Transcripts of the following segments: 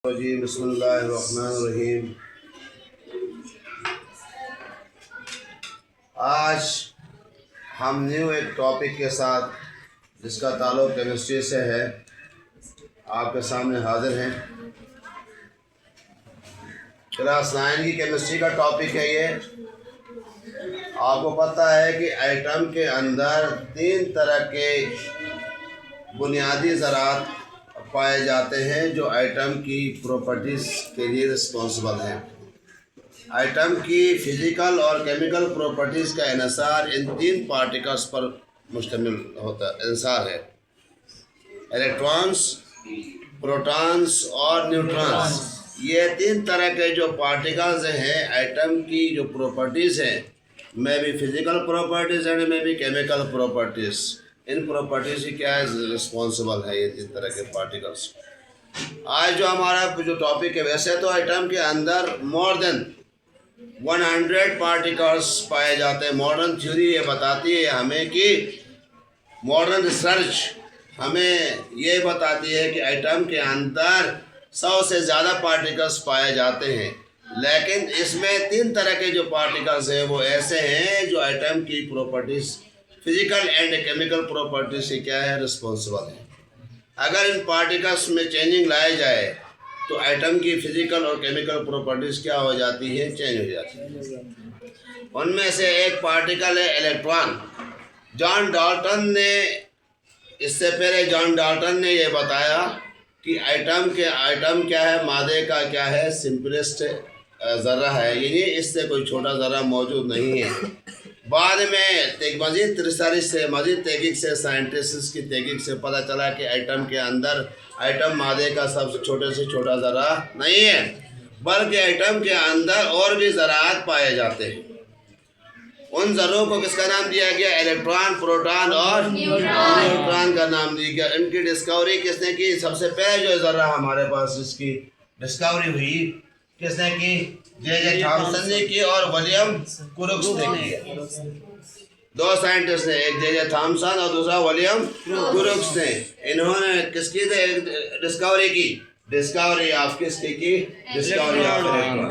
बिस्मिल्लाहिर्रहमानिर्रहीम। आज हम न्यू एक टॉपिक के साथ जिसका ताल्लुक़ केमिस्ट्री से है आपके सामने हाजिर हैं। क्लास 9 की केमिस्ट्री का टॉपिक है ये। आपको पता है कि एटम के अंदर 3 तरह के बुनियादी ज़रात पाए जाते हैं जो एटम की प्रॉपर्टीज़ के लिए रिस्पॉन्सिबल हैं। एटम की फ़िज़िकल और केमिकल प्रॉपर्टीज़ का इन्हिसार इन 3 पार्टिकल्स पर मुश्तमिल इंसार है: इलेक्ट्रॉन्स, प्रोटॉन्स और न्यूट्रॉन्स। ये 3 तरह के जो पार्टिकल्स हैं एटम की जो प्रॉपर्टीज़ हैं, में भी फ़िज़िकल प्रॉपर्टीज़ एंड में भी केमिकल प्रॉपर्टीज़, इन प्रॉपर्टीज़ की क्या है रिस्पॉन्सिबल है ये 3 तरह के पार्टिकल्स। आज जो हमारा जो टॉपिक है, वैसे तो एटम के अंदर मोर देन 100 पार्टिकल्स पाए जाते हैं। मॉडर्न थ्योरी ये बताती है हमें कि मॉडर्न रिसर्च हमें ये बताती है कि एटम के अंदर 100 से ज़्यादा पार्टिकल्स पाए जाते हैं, लेकिन इसमें 3 तरह के जो पार्टिकल्स हैं वो ऐसे हैं जो एटम की properties physical and chemical properties से क्या है रिस्पॉन्सिबल है। अगर इन पार्टिकल्स में चेंजिंग लाई जाए तो एटम की फ़िज़िकल और केमिकल प्रॉपर्टीज़ क्या हो जाती है, चेंज हो जाती है। उनमें से एक पार्टिकल है इलेक्ट्रॉन। जॉन डाल्टन ने इससे पहले ये बताया कि एटम क्या है, मादे का क्या है, सिंपलेस्ट ज़र्रा है, यानी इससे कोई छोटा ज़र्रा मौजूद नहीं है। बाद में मज़ीद रिसर्च से, मज़ीद तहकीक से, साइंटिस्ट की तहकीक से पता चला कि एटम के अंदर एटम मादे का सबसे छोटे से छोटा ज़रा नहीं है, बल्कि एटम के अंदर और भी ज़रात पाए जाते हैं। उन ज़रों को किसका नाम दिया गया? इलेक्ट्रॉन, प्रोटॉन और न्यूट्रॉन का नाम दिया गया। इनकी डिस्कवरी किसने की? सबसे पहले जो ज़रा हमारे पास जिसकी डिस्कवरी हुई किसने की? जे थॉमसन ने की और विलियम क्रुक्स ने की। 2 साइंटिस्ट ने, एक जे थॉमसन और दूसरा विलियम क्रुक्स ने। इन्होंने किसकी डिस्कवरी की? डिस्कवरी ऑफ किसकी की? Discovery of electron.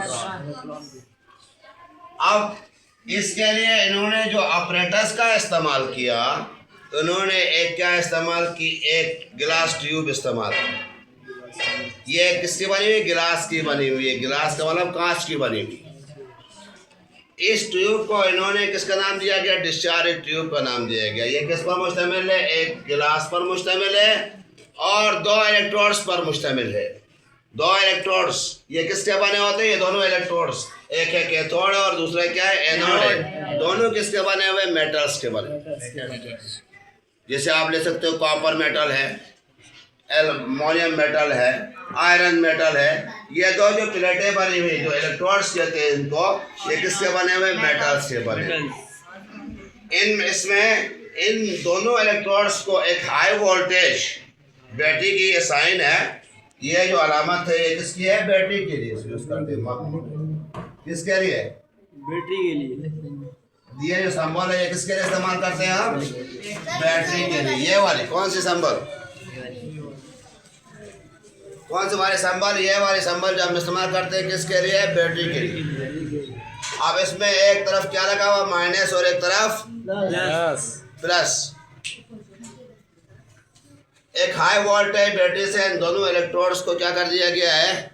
अब इसके लिए इन्होंने जो ऑपरेटर्स का इस्तेमाल किया, उन्होंने एक क्या इस्तेमाल की? एक गिलास ट्यूब इस्तेमाल की। ये किसकी बनी हुई? गिलास की बनी हुई है। गिलास का मतलब कांच की बनी हुई। इस ट्यूब को इन्होंने किसका नाम दिया गया? डिस्चार्ज ट्यूब का नाम दिया गया। ये किस पर मुश्तमिल है? एक गिलास पर मुश्तमिल है और 2 इलेक्ट्रोड्स पर मुश्तमिल है। 2 इलेक्ट्रोड्स ये किसके बने होते हैं? ये दोनों इलेक्ट्रोड्स, एक है कैथोड और दूसरा क्या है? एनोड है। दोनों किसके बने हुए? मेटल्स के बने। जैसे आप ले सकते हो कॉपर मेटल है, एल्युमिनियम मेटल है, आयरन मेटल है। ये 2 जो प्लेटें बनी हुई, जो इलेक्ट्रोड्स कहते हैं इनको, ये किसके बने हुए? मेटल्स के बने। इन दोनों इलेक्ट्रोड्स को एक हाई वोल्टेज, बैटरी की ये साइन है, ये जो अलामत है ये किसकी है? बैटरी के लिए यूज करते हैं। किसके लिए? बैटरी के लिए। ये जो सिंबल है ये किसके लिए इस्तेमाल करते हैं हम? बैटरी के लिए। ये वाली कौन सी सिंबल? कौन से वाले सिंबल? ये वाले सिंबल जो हम इस्तेमाल करते हैं किसके लिए? बैटरी के लिए। अब इसमें एक तरफ क्या लगा हुआ? माइनस और एक तरफ प्लस। एक हाई वोल्टेज बैटरी से इन दोनों इलेक्ट्रोड्स को क्या कर दिया गया है?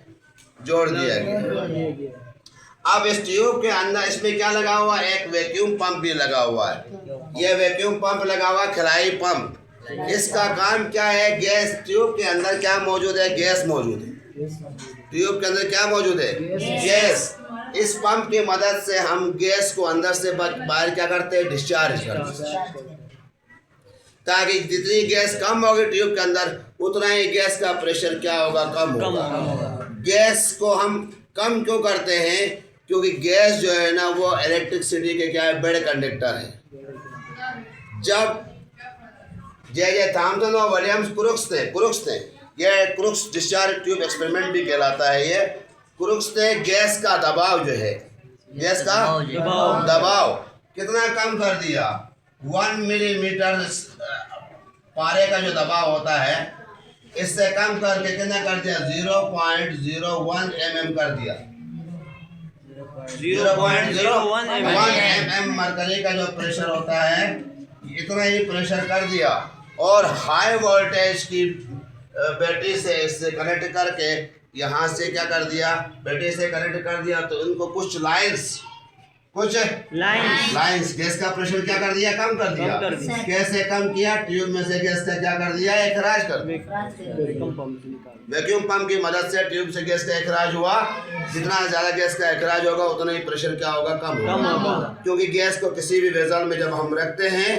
जोड़ दिया गया। अब इस ट्यूब के अंदर इसमें क्या लगा हुआ? एक वैक्यूम पंप भी लगा हुआ है। ये वैक्यूम पंप लगा हुआ, खिलाई पंप। इसका काम क्या है? गैस, ट्यूब के अंदर क्या मौजूद है? गैस मौजूद है। ट्यूब के अंदर क्या मौजूद है? गैस। इस पंप की मदद से हम गैस को अंदर से बाहर क्या करते हैं? डिस्चार्ज करते हैं, ताकि जितनी गैस कम होगी ट्यूब के अंदर उतना ही गैस का प्रेशर क्या होगा? कम होगा। गैस को हम कम क्यों करते हैं? क्योंकि गैस जो है ना वो इलेक्ट्रिसिटी के क्या है? बड़े कंडक्टर है। जब जे थॉमसन और विलियम क्रुक्स ने ये क्रुक्स डिस्चार्ज ट्यूब एक्सपेरिमेंट भी कहलाता है। ये क्रुक्स ने गैस का दबाव जो है, गैस का दबाव कितना कम कर दिया? 1 मिलीमीटर पारे का जो दबाव होता है इससे कम करके कितना कर दिया 0.01 mm कर दिया 0.01 mm मरकरी का जो प्रेशर होता है इतना ही प्रेशर कर दिया और हाई वोल्टेज की बैटरी से इससे कनेक्ट करके यहाँ से क्या कर दिया बैटरी से कनेक्ट कर दिया तो इनको कुछ लाइंस गैस का प्रेशर क्या कर दिया कम कर दिया कैसे कम किया ट्यूब में से गैस का क्या कर दिया इखराज कर दिया वैक्यूम पंप की मदद से ट्यूब से गैस का इखराज हुआ जितना ज्यादा गैस का इखराज होगा उतना ही प्रेशर क्या होगा कम होगा क्योंकि गैस को किसी भी वेसल में जब हम रखते हैं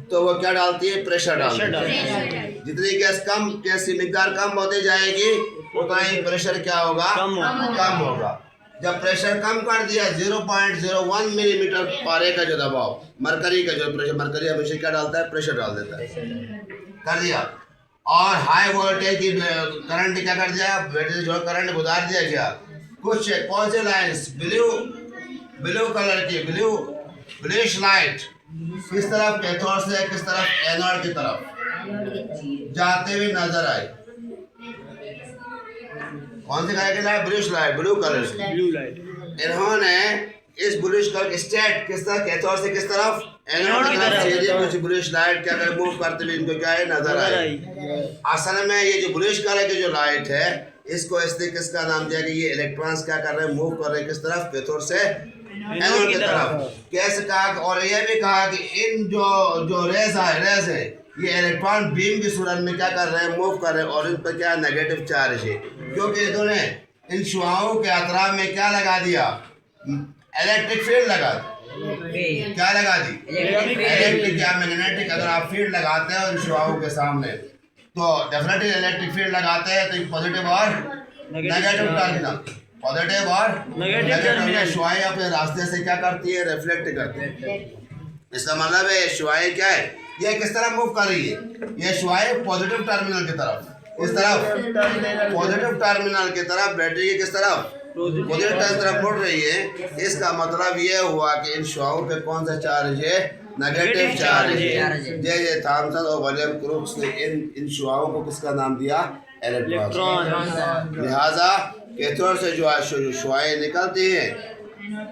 तो वो क्या डालती है प्रेशर डालती है जितनी गैस की मिकदार कम होती जाएगी उतना ही प्रेशर क्या होगा कम होगा जब प्रेशर कम कर दिया 0.01 मिलीमीटर पारे का जो दबाव मरकरी का जो प्रेशर मरकरी हमेशा क्या डालता है प्रेशर डाल देता है कर दिया और हाई वोल्टेज की करंट क्या कर दिया बैटरी जो करंट गुजार दिया गया कुछ कौन से लाइन्स ब्लू कलर की ब्लूइश लाइट किस तरफ कैथोड से किस तरफ एनोड की तरफ जाते हुए नजर आए कौन सी कलर की लाइट ब्लू लाइट इन्होंने इस ब्लूइश कलर की स्टेट किस तरफ कैथोड से किस तरफ एनोड की तरफ सीधे कुछ ब्लूइश लाइट क्या कर मूव करते हुए इनको क्या है नजर आई असल में ये जो ब्लूइश कलर की जो लाइट है इसको इसने किसका नाम दिया कि ये इलेक्ट्रॉन्स क्या कर रहे हैं मूव कर रहे हैं किस तरफ कैथोड से एनोड की तरफ कैसे कहा और ये भी कहा कि इन जो रेज है ये इलेक्ट्रॉन बीम की सूरत में क्या कर रहे हैं मूव कर रहे हैं और इन पर क्या नेगेटिव चार्ज है क्योंकि इन्होंने इन शुआओं के अतराफ में क्या लगा दिया इलेक्ट्रिक फील्ड लगा क्या लगा दी इलेक्ट्रिक या मैग्नेटिक अगर आप फील्ड लगाते हैं इन शुआओं के सामने तो डेफिनेटली इलेक्ट्रिक फील्ड लगाते हैं तो पॉजिटिव और नेगेटिव टर्मिनल पॉजिटिव और नेगेटिव शुआएं अपने रास्ते से क्या करती है रिफ्लेक्ट करती है इसका मतलब है शुआएं क्या है ये किस तरफ मूव कर रही है ये शुआएं पॉजिटिव टर्मिनल की तरफ इस तरफ पॉजिटिव टर्मिनल की तरफ बैटरी की किस तरफ पॉजिटिव टर्मिनल तरफ मुड़ रही है इसका मतलब ये हुआ कि इन शुआओं पे कौन सा चार्ज है नेगेटिव चार्ज है जे थॉमसन और विलियम क्रूक्स ने इन शुआओं को किसका नाम दिया इलेक्ट्रॉन लिहाजा कैथोड से जो शुआएं निकलती हैं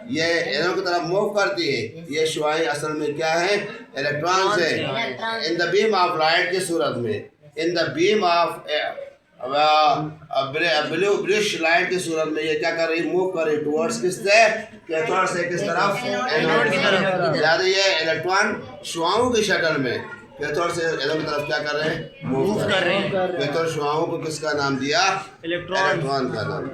ये एनोड की तरफ मूव करती है ये शुआएं असल में क्या है इलेक्ट्रॉन से in the beam of light की सूरत में in the beam of bluish light की सूरत में ये क्या कर रही मूव कर रही टुवर्ड्स किससे कैथोड से किस तरफ एनोड की तरफ ज़्यादा ये इलेक्ट्रॉन शुआओं की शक्ल में कैथोड से एनोड की तरफ क्या कर रहे हैं मूव कर रहे हैं कैथोड शुआओं को किसका नाम दिया इलेक्ट्रॉन का नाम